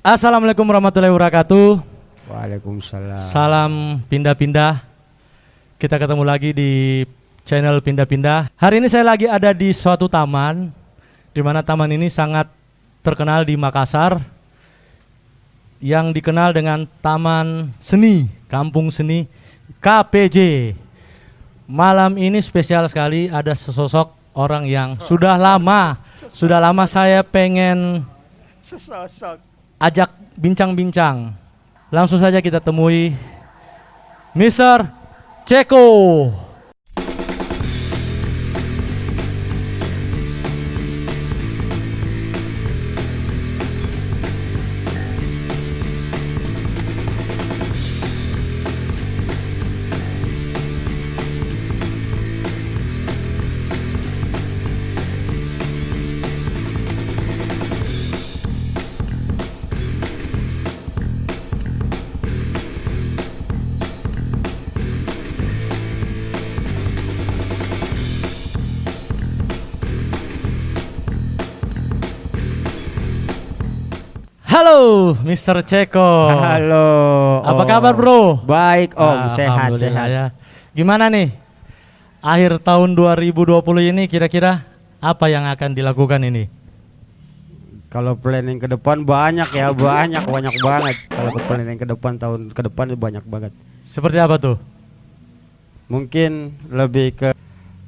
Assalamualaikum warahmatullahi wabarakatuh. Waalaikumsalam. Salam pindah-pindah. Kita ketemu lagi di channel pindah-pindah. Hari ini saya lagi ada di suatu taman, di mana taman ini sangat terkenal di Makassar, yang dikenal dengan Taman Seni, Kampung Seni KPJ. Malam ini spesial sekali, ada sesosok orang yang sudah lama saya pengen ajak bincang-bincang. Langsung saja kita temui Mr. Ceko. Halo, Mr. Ceko. Halo. Apa kabar, Bro? Baik, Om. Sehat. Ya. Gimana nih? Akhir tahun 2020 ini kira-kira apa yang akan dilakukan ini? Kalau planning ke depan banyak ya, banyak banget. Kalau ke planning ke depan tahun ke depan banyak banget. Seperti apa tuh? Mungkin lebih ke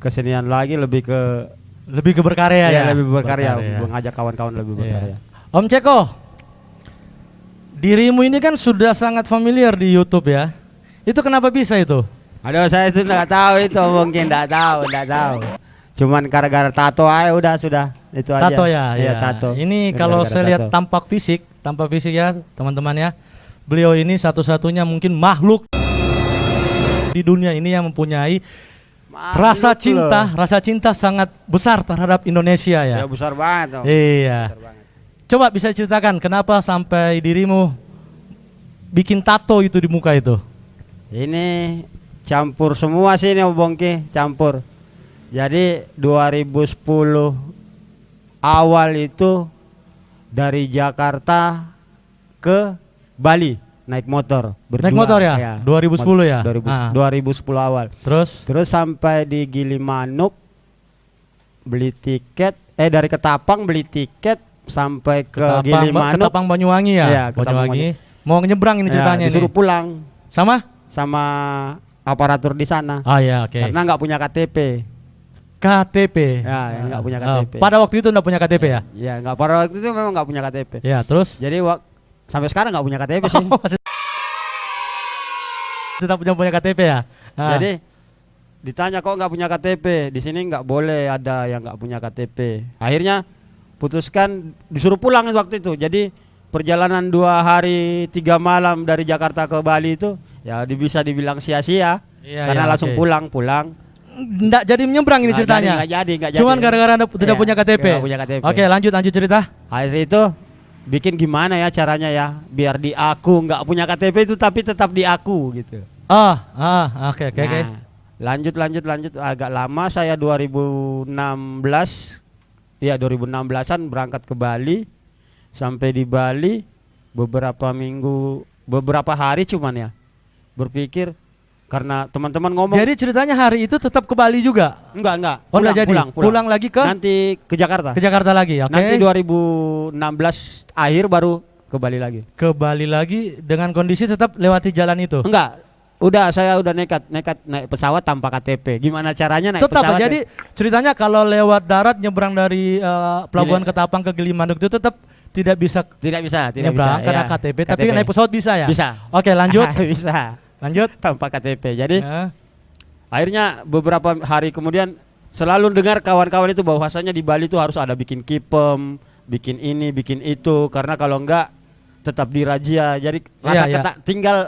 kesenian lagi, lebih ke berkarya ya. lebih berkarya, mengajak kawan-kawan lebih berkarya. Om Ceko, dirimu ini kan sudah sangat familiar di YouTube ya. Itu kenapa bisa itu? Aduh, saya itu nggak tahu itu, mungkin nggak tahu. Cuman gara-gara tato aja udah sudah itu aja. Tato ya. Tato. Ini kalau saya lihat tampak fisik ya teman-teman ya. Beliau ini satu-satunya mungkin makhluk di dunia ini yang mempunyai rasa cinta sangat besar terhadap Indonesia ya. Ya besar banget. Iya. Besar banget. Coba bisa ceritakan kenapa sampai dirimu bikin tato itu di muka itu? Ini campur semua sih ini Bongki, campur. Jadi 2010 awal itu dari Jakarta ke Bali naik motor berdua. Naik motor ya? 2010 ya? 2010 awal. Terus sampai di Gilimanuk beli tiket, dari Ketapang beli tiket sampai ke Gilimanuk. Ketapang Banyuwangi ya? Iya, Banyuwangi. Mau nyebrang ini ceritanya disuruh pulang. Sama Aparatur di sana. Oh ya, oke. Karena nggak punya KTP. Ya, nggak punya KTP. Pada waktu itu nggak punya KTP ya? Ya, nggak, pada waktu itu memang nggak punya KTP. Ya, terus? Jadi sampai sekarang nggak punya KTP sih. Tetap punya KTP ya? Jadi ditanya kok nggak punya KTP, di sini nggak boleh ada yang nggak punya KTP. Akhirnya putuskan disuruh pulang waktu itu. Jadi perjalanan 2 hari 3 malam dari Jakarta ke Bali itu ya bisa dibilang sia-sia. Karena langsung pulang. Nggak jadi menyeberang ini ceritanya. Nggak jadi. Cuman gara-gara tidak punya KTP. Oke, lanjut cerita. Akhirnya itu bikin gimana ya caranya ya biar diaku nggak punya KTP itu tapi tetap diaku gitu. Oke. Lanjut agak lama saya 2016. Ya 2016-an berangkat ke Bali. Sampai di Bali beberapa hari cuman ya berpikir karena teman-teman ngomong. Jadi ceritanya hari itu tetap ke Bali juga? Enggak. Pulang lagi ke? Nanti ke Jakarta. Ke Jakarta lagi, oke. Nanti 2016 akhir baru ke Bali lagi. Ke Bali lagi dengan kondisi tetap lewati jalan itu? Enggak. Saya udah nekat naik pesawat tanpa KTP. Gimana caranya naik tetap, pesawat? Jadi ceritanya kalau lewat darat nyebrang dari Pelabuhan Ketapang ke Gilimanuk itu tetap tidak bisa nyebrang karena KTP. Tapi naik pesawat bisa ya? Bisa. Oke, lanjut. Bisa. Lanjut tanpa KTP. Jadi akhirnya beberapa hari kemudian selalu dengar kawan-kawan itu bahwasanya di Bali itu harus ada bikin kipem, bikin ini, bikin itu, karena kalau enggak tetap dirazia. Jadi tinggal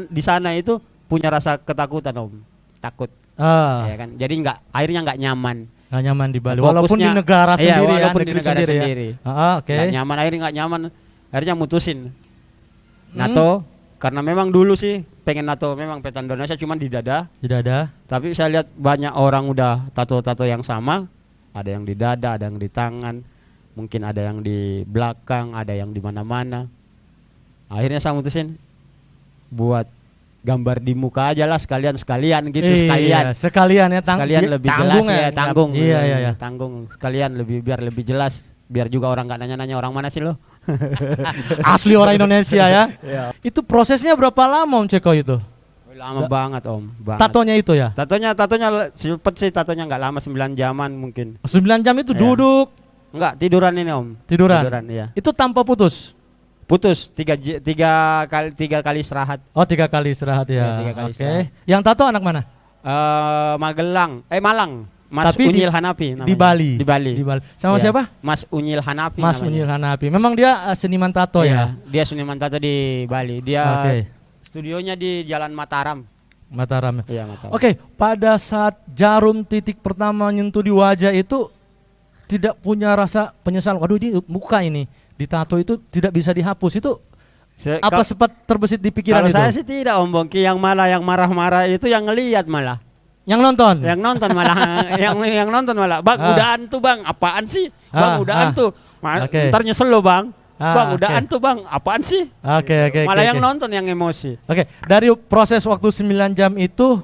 di sana itu punya rasa ketakutan, Om. Takut. Ya kan? Jadi akhirnya enggak nyaman. Nggak nyaman di Bali. Walaupun di negara sendiri walaupun di negara sendiri. Oke. Nggak nyaman, nggak nyaman. Akhirnya mutusin NATO. Karena memang dulu sih pengen NATO memang peta Indonesia cuman di dada. Di dada. Tapi saya lihat banyak orang udah tato-tato yang sama. Ada yang di dada, ada yang di tangan, mungkin ada yang di belakang, ada yang di mana-mana. Akhirnya saya mutusin buat gambar di muka aja lah sekalian gitu sekalian ya sekalian lebih tanggung jelas ya, tanggung. Iya. Tanggung sekalian biar lebih jelas, biar juga orang nggak nanya-nanya orang mana sih lo. Asli orang Indonesia ya. Iya. Itu prosesnya berapa lama Om Ceko itu? Lama banget Om. Banget. Tatonya itu ya? Tatonya cepet sih, tatonya nggak lama, 9 jaman mungkin. 9 jam itu Iya. duduk? Enggak, tiduran ini Om. Tiduran Iya. Itu tanpa putus? Putus, tiga kali istirahat. Oh 3 kali istirahat ya. Iya, 3 kali Oke. istirahat. Yang tato anak mana? Malang. Mas Tapi Unyil Hanapi namanya. Di Bali. Di Bali. Sama Iya. siapa? Mas Unyil Hanapi Mas namanya. Unyil Hanapi. Memang dia seniman tato ya? Dia seniman tato di Bali. Dia Oke. studionya di Jalan Mataram. Mataram. Iya, Mataram. Oke, pada saat jarum titik pertama nyentuh di wajah itu tidak punya rasa penyesalan. Waduh, ini muka ini ditato itu tidak bisa dihapus. Itu apa sempat terbesit di pikiran Kalau itu? saya sih tidak Om Bongki, yang marah-marah itu yang ngelihat malah. Yang nonton? Yang nonton malah yang nonton malah. Bang, udaan tuh Bang, apaan sih? Bang, udaan tuh. Oke. Ntar nyesel lo Bang. Bang, oke. udaan tuh Bang, apaan sih? Oke. Malah yang nonton yang emosi. Oke, dari proses waktu 9 jam itu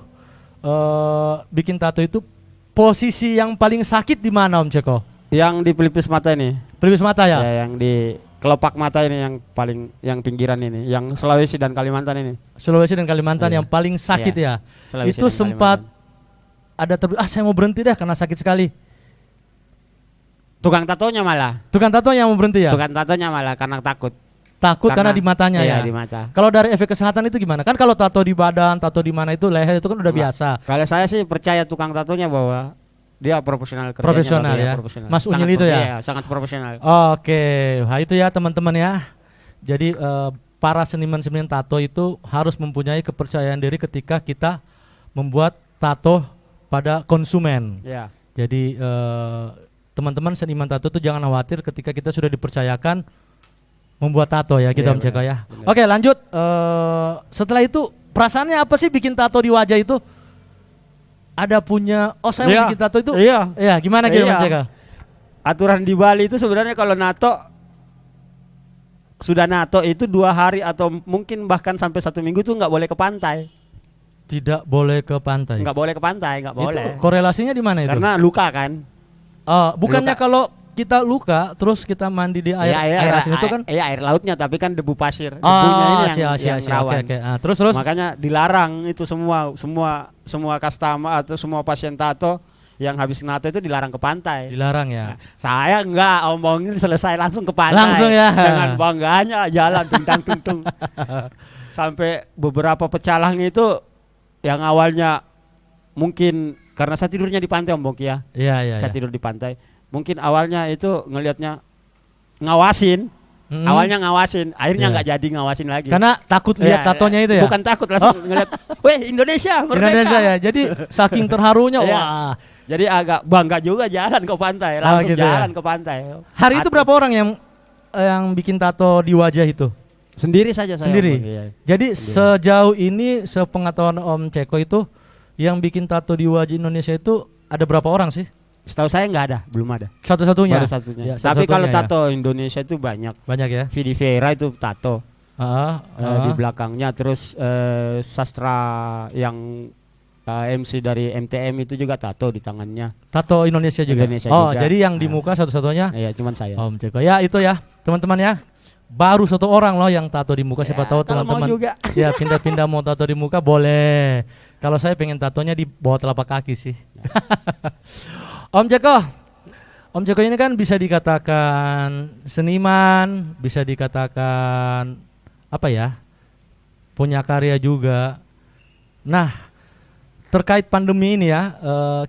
bikin tato itu posisi yang paling sakit di mana Om Ceko? Yang di pelipis mata ini. Pelipis mata ya? Ya, yang di kelopak mata ini yang paling, yang pinggiran ini, yang Sulawesi dan Kalimantan ini. Sulawesi dan Kalimantan Iya. yang paling sakit Iya. ya. Sulawesi Itu dan sempat Kalimantan. saya mau berhenti dah karena sakit sekali. Tukang tatonya malah. Tukang tato yang mau berhenti ya? Tukang tatonya malah karena takut. Takut karena di matanya iya, ya. di mata. Kalau dari efek kesehatan itu gimana? Kan kalau tato di badan, tato di mana itu leher itu kan udah biasa. Kalau saya sih percaya tukang tatonya bahwa dia profesional kerjanya. Profesional luar biasa, ya? profesional. Mas Unyil Sangat itu ya? Iya, sangat profesional. Oke, nah itu ya teman-teman ya. Jadi para seniman-seniman tato itu harus mempunyai kepercayaan diri ketika kita membuat tato pada konsumen. Iya. Jadi teman-teman seniman tato itu jangan khawatir ketika kita sudah dipercayakan membuat tato ya kita Iya, Om Ceko ya. benar. Oke lanjut. Setelah itu perasaannya apa sih bikin tato di wajah itu? Ada punya saya Iya. mau bikin tato itu? Iya. Ya gimana gitu Iya. Om Ceko? Aturan di Bali itu sebenarnya kalau nato sudah nato itu 2 hari atau mungkin bahkan sampai 1 minggu tuh nggak boleh ke pantai. Tidak boleh ke pantai. Nggak boleh ke pantai, nggak boleh. Itu korelasinya di mana itu? Karena luka kan. Bukannya luka. kalau kita luka terus kita mandi di air Iya, asin itu kan? Iya, air lautnya, tapi kan debu pasir. Debunya ini yang rawan. Oke. Terus Makanya dilarang itu semua customer atau semua pasien tato yang habis nato itu dilarang ke pantai. dilarang ya. Saya enggak omongin selesai langsung ke pantai. Langsung ya. Dengan bangganya jalan tung. Sampai beberapa pecalang itu yang awalnya mungkin karena saya tidurnya di pantai Om Bongki ya. Iya. Saya tidur di pantai. Mungkin awalnya itu ngelihatnya ngawasin. Mm-mm. Awalnya ngawasin, akhirnya Iya. nggak jadi ngawasin lagi. Karena takut lihat Iya, tatonya itu ya. Bukan takut, langsung ngelihat, weh Indonesia, merdeka. Indonesia ya. Jadi saking terharunya Iya. wah. Jadi agak bangga juga jalan ke pantai, langsung gitu ya. jalan ke pantai. Hari itu berapa orang yang bikin tato di wajah itu? Sendiri saja saya. Sendiri. Om, iya. Jadi sejauh ini sepengetahuan Om Ceko itu yang bikin tato di wajah Indonesia itu ada berapa orang sih? Setahu saya nggak ada, belum ada. Satu-satunya. Baru satunya. Ya, Tapi kalau satu-satunya ya. tato Indonesia itu banyak. Banyak ya. Vidi Vera itu tato di Heeh. belakangnya, terus sastra yang MC dari MTM itu juga tato di tangannya. Tato Indonesia juga. Indonesia oh, juga. jadi yang di muka satu-satunya Iya, cuman saya. Om Ceko. Ya, itu ya, teman-teman ya. Baru 1 orang loh yang tato di muka. Siapa tahu kalau mau teman-teman juga. ya pindah-pindah mau tato di muka boleh. Kalau saya pengen tatonya di bawah telapak kaki sih. Om Ceko ini kan bisa dikatakan seniman, bisa dikatakan apa ya, punya karya juga. Nah, terkait pandemi ini ya,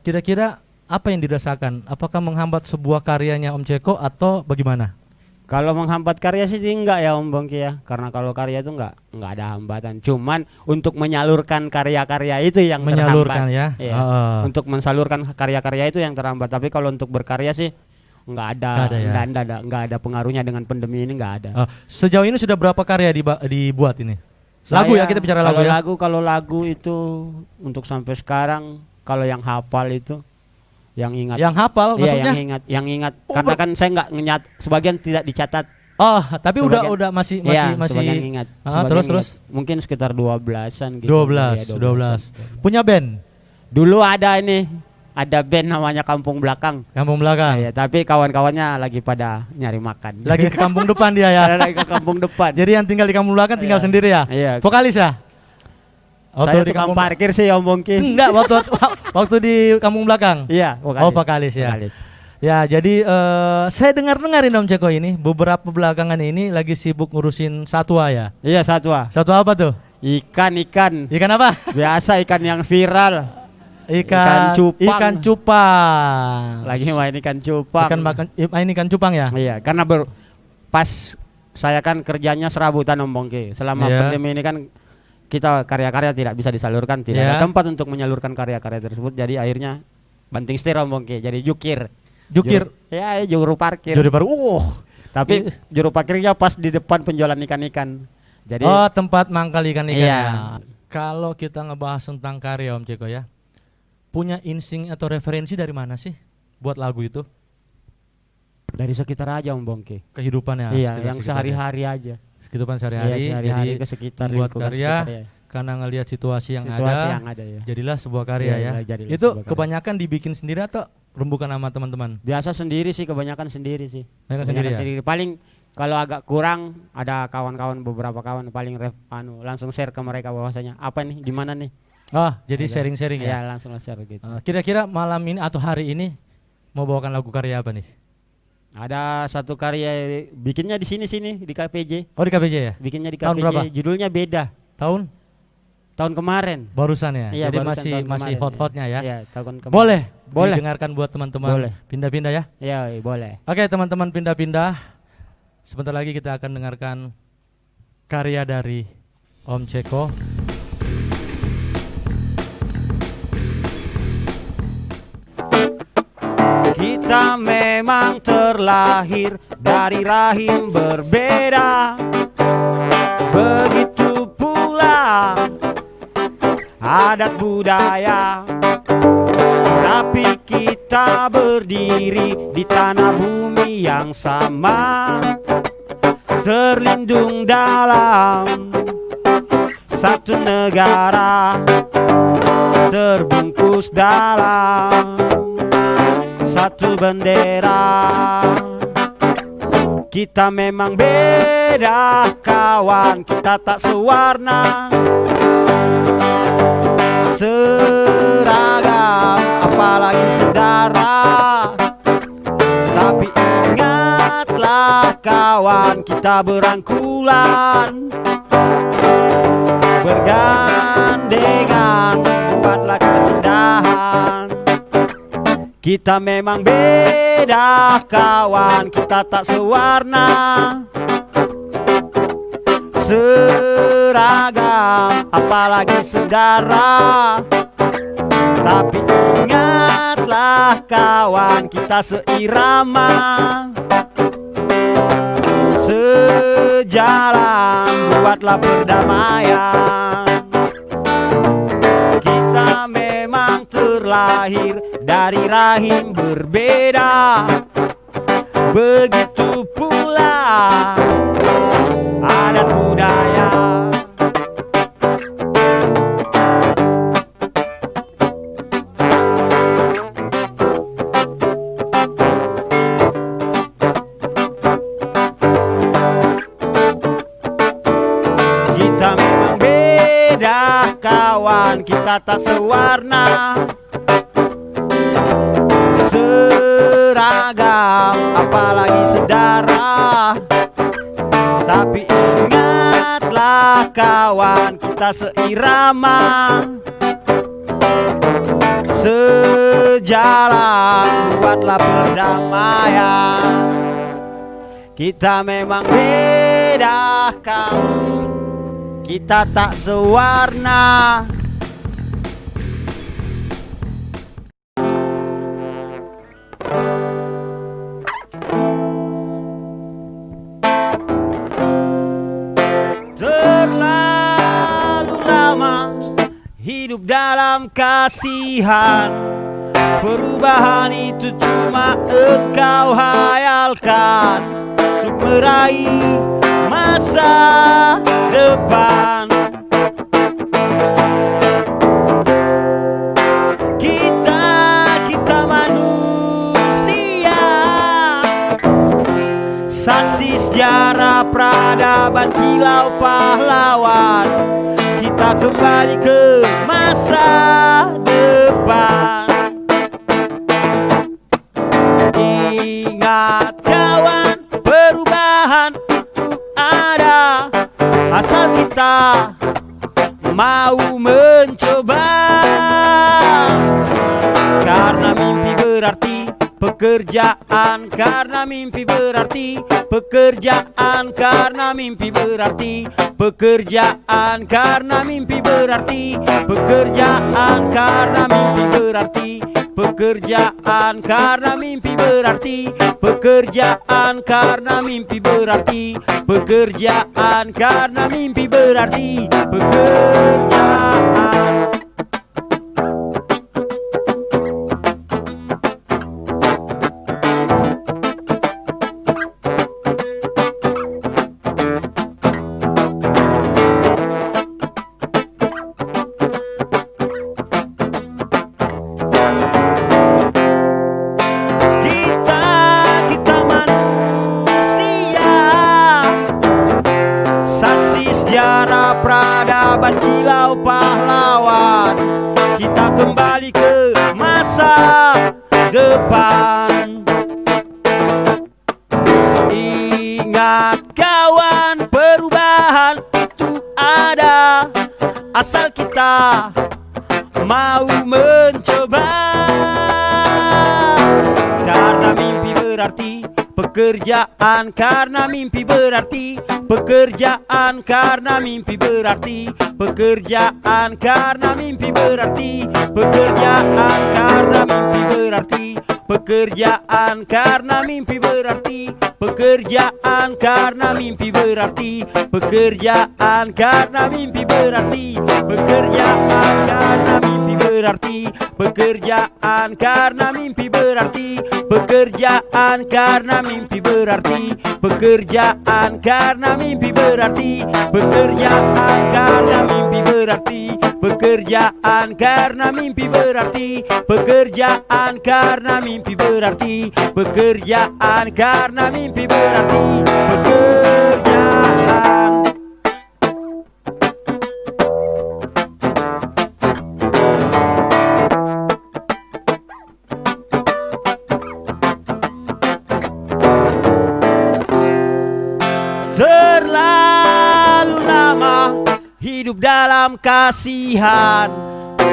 kira-kira apa yang dirasakan? Apakah menghambat sebuah karyanya Om Ceko atau bagaimana? Kalau menghambat karya sih enggak ya Om Bongki ya. Karena kalau karya itu enggak ada hambatan. Cuman untuk menyalurkan karya-karya itu yang Menyalurkan terhambat. ya. Iya. Untuk mensalurkan karya-karya itu yang terhambat. Tapi kalau untuk berkarya sih enggak ada, enggak ada pengaruhnya dengan pandemi ini, enggak ada. Sejauh ini sudah berapa karya dibuat ini? Lagu ya, kita bicara lagu ya. Kalau lagu itu untuk sampai sekarang kalau yang hafal itu yang ingat. Yang hafal Iya, maksudnya? yang ingat karena kan saya enggak sebagian tidak dicatat. Oh, tapi Sebagian- udah masih Iya, masih. sebagian ingat. Ah, Sebagian terus ingat. terus. Mungkin sekitar 12-an gitu. 12, Iya, 12. 12-an. Punya band Dulu ada band namanya Kampung Belakang. kampung belakang. Iya, tapi kawan-kawannya lagi pada nyari makan. Lagi ke kampung depan dia ya. Lagi ke kampung depan. Jadi yang tinggal di kampung belakang tinggal Iya. sendiri ya. Iya. Vokalis ya? Saya tukang parkir sih Om Bongki. Enggak, waktu di kampung belakang. Iya, Oh, vokalis ya. Vokalis. Ya, jadi saya dengar-dengarin Om Ceko ini beberapa belakangan ini lagi sibuk ngurusin satwa ya. Iya, satwa. Satwa apa tuh? Ikan. Ikan apa? Biasa ikan yang viral. Ikan cupang. Ikan cupang. Lagi main ikan cupang. Main ikan cupang ya? Iya, karena pas saya kan kerjanya serabutan Om Bongki. Selama Iya. pandemi ini kan kita karya-karya tidak bisa disalurkan, tidak Iya. ada tempat untuk menyalurkan karya-karya tersebut. Jadi akhirnya banting setir Om Bongki. Jadi jukir. Jukir. Ya, juru parkir. Jadi baru Tapi juru parkirnya pas di depan penjualan ikan-ikan. Jadi oh, tempat mangkal ikan-ikan. Iya. Ya. Kalau kita ngebahas tentang karya Om Ceko ya, punya insting atau referensi dari mana sih buat lagu itu? dari sekitar aja Om Bongki. Kehidupan ya. Iya, sekitar- yang sekitar sehari-hari aja. ya. Kehidupan Iya, sehari-hari. sehari-hari Jadi ke sekitar membuat lingkungan karya sekitar, ya. karena ngelihat situasi yang Situasi ada. yang ada ya. Jadilah sebuah karya Iya, ya. jadilah Itu sebuah karya. kebanyakan dibikin sendiri atau rembukan sama teman-teman? Biasa sendiri sih, kebanyakan sendiri sih. Kebanyakan sendiri ya? Paling kalau agak kurang ada kawan-kawan, beberapa kawan paling langsung share ke mereka bahwasanya apa nih, gimana nih. Oh, jadi Iya. sharing-sharing ya. Iya, langsung share gitu. Kira-kira malam ini atau hari ini mau bawakan lagu karya apa nih? Ada satu karya bikinnya di sini di KPJ. Oh, di KPJ ya? Bikinnya di Tahun KPJ. berapa? Judulnya beda. Tahun kemarin. barusan ya. Iya, Jadi barusan masih tahun masih kemarin, hot-hotnya ya. Iya, tahun kemarin. Boleh. Boleh. Didengarkan buat teman-teman. Boleh. Pindah-pindah ya. Iya, boleh. Oke, teman-teman pindah-pindah. Sebentar lagi kita akan dengarkan karya dari Om Ceko. Kita memang terlahir dari rahim berbeda. Begitu pula adat budaya. Tapi kita berdiri di tanah bumi yang sama, terlindung dalam satu negara, terbungkus dalam satu bendera. Kita memang beda kawan, kita tak sewarna, seragam, apalagi sedara. Tapi ingatlah kawan, kita berangkulan, bergandengan, buatlah keindahan. Kita memang beda kawan, kita tak sewarna, seragam, apalagi sedara. Tapi ingatlah kawan, kita seirama, sejalan, buatlah perdamaian. Kita memang terlahir dari rahim berbeda. Begitu pula adat budaya. Kita memang beda kawan, kita tak sewarna, seragam, apalagi sedara. Tapi ingatlah kawan, kita seirama, sejalan, buatlah perdamaian. Kita memang beda kawan, kita tak sewarna. Terlalu lama hidup dalam kasihan, perubahan itu cuma engkau hayalkan. Untuk meraih masa depan. Kita manusia, saksi sejarah peradaban kilau pahlawan. Kita kembali ke masa depan. Ingat kawan, perubahan itu ada asal kita mau mencoba. Karena mimpi berarti pekerjaan, karena mimpi berarti pekerjaan, karena mimpi berarti pekerjaan, karena mimpi berarti pekerjaan, karena mimpi berarti pekerjaan, karena mimpi berarti pekerjaan, karena mimpi berarti pekerjaan, karena mimpi berarti pekerjaan. Sejarah peradaban kilau pahlawan. Kita kembali ke masa depan. Ingat kawan, perubahan itu ada asal kita mau mencoba. Karena mimpi berarti pekerjaan, karena mimpi berarti pekerjaan, karena mimpi berarti pekerjaan, karena mimpi berarti pekerjaan, karena mimpi berarti pekerjaan, karena mimpi berarti pekerjaan, karena mimpi berarti pekerjaan, karena mimpi berarti pekerjaan, karena mimpi berarti pekerjaan, karena mimpi berarti pekerjaan, karena mimpi berarti pekerjaan, karena mimpi berarti pekerjaan, karena mimpi berarti pekerjaan, karena mimpi berarti pekerjaan, karena mimpi berarti pekerjaan, karena mimpi berarti pekerjaan. Terlalu lama hidup dalam kasihan,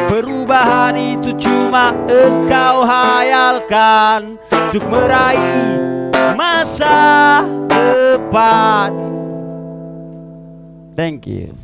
perubahan itu cuma engkau hayalkan untuk meraih masa depan. Thank you.